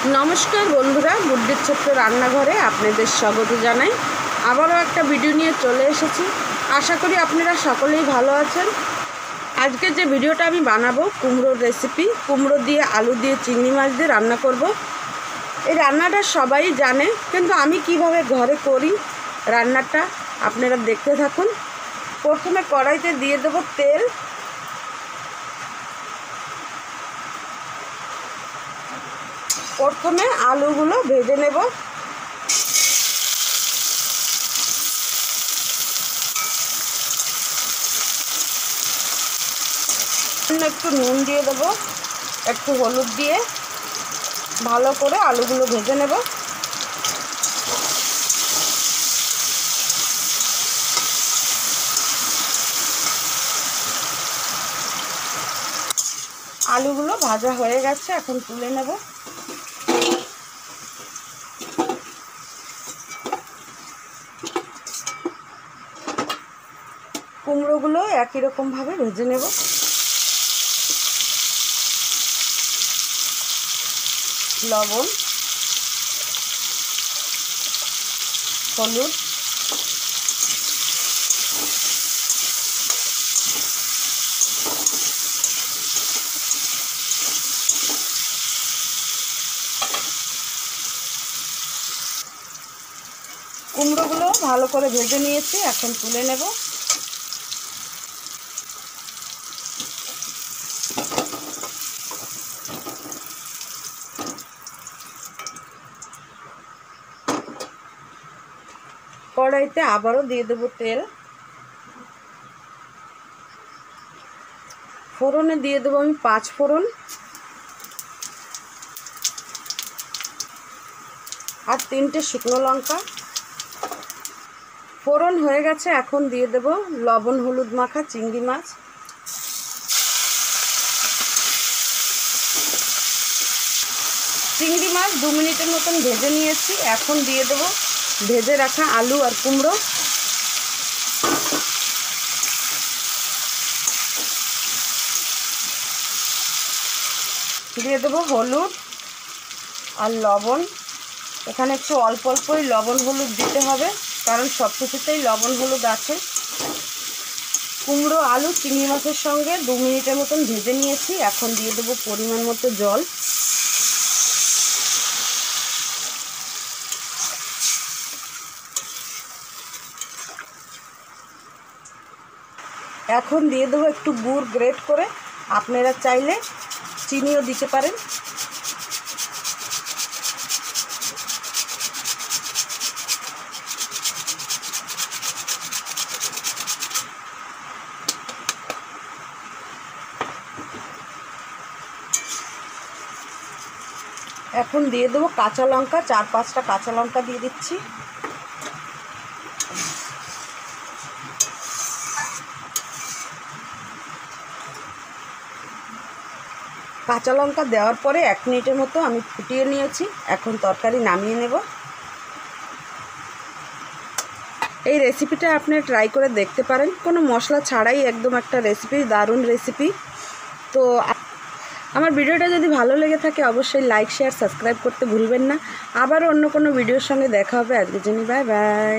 नमस्कार बंधुरा बुड्डिर छोट्ट रान्नाघरे आपनादेर स्वागत जानाई। आबारो एकटा भिडियो निये चले एसेछि। आशा करी आपनारा सकलेई भालो आछेन। आजके जे भिडियोटा आमि बानाबो कुमड़ोर रेसिपि, कुमड़ो दिये आलू दिये चिंगड़ी माछ दिये रान्ना करब। এই রান্নাটা সবাই জানে, কিন্তু আমি কিভাবে ঘরে করি রান্নাটা আপনারা দেখতে থাকুন। প্রথমে কড়াইতে দিয়ে দেব তেল, প্রথমে আলুগুলো ভেজে নেব। একটু নুন দিয়ে দেব, একটু হলুদ দিয়ে ভালো করে আলুগুলো ভেজে নেব। আলুগুলো ভাজা হয়ে গেছে, এখন তুলে নেব। কুমড়োগুলো একই রকম ভাবে ভেজে নেব। লবণ, হলুদ, কুমড়োগুলো ভালো করে ভেজে নিয়েছি, এখন তুলে নেব। কড়াইতে আবারও দিয়ে দেব তেল, ফোড়নে দিয়ে দেবো আমি 5 ফোড়ন আর 3টে শুকনো লঙ্কা। ফোড়ন হয়ে গেছে, এখন দিয়ে দেব লবণ হলুদ মাখা চিংড়ি মাছ। চিংড়ি মাছ 2 মিনিটের মতন ভেজে নিয়েছি, এখন দিয়ে দেব ভেজে রাখা আলু আর কুমড়ো। দিয়ে দেব হলুদ আর লবণ। এখানে একটু অল্প অল্পই লবণ হলুদ দিতে হবে, কারণ সব কিছুতেই লবণ হলুদ আছে। কুমড়ো আলু চিংড়ি মাছের সঙ্গে 2 মিনিটের মতন ভেজে নিয়েছি, এখন দিয়ে দেব পরিমাণ মতো জল। এখন দিয়ে দেবো একটু গুড় গ্রেট করে, আপনারা চাইলে চিনিও দিতে পারেন। এখন দিয়ে দেবো কাঁচা লঙ্কা, 4-5টা কাঁচা লঙ্কা দিয়ে দিচ্ছি। কাঁচা লঙ্কা দেওয়ার পরে 1 মিনিটের মতো আমি ফুটিয়ে নিয়েছি, এখন তরকারি নামিয়ে নেব। এই রেসিপিটা আপনি ট্রাই করে দেখতে পারেন, কোনো মশলা ছাড়াই একদম একটা রেসিপি, দারুণ রেসিপি। তো আমার ভিডিওটা যদি ভালো লেগে থাকে অবশ্যই লাইক শেয়ার সাবস্ক্রাইব করতে ভুলবেন না। আবার অন্য কোনো ভিডিওর সঙ্গে দেখা হবে। আজকের জন্য বাই বাই।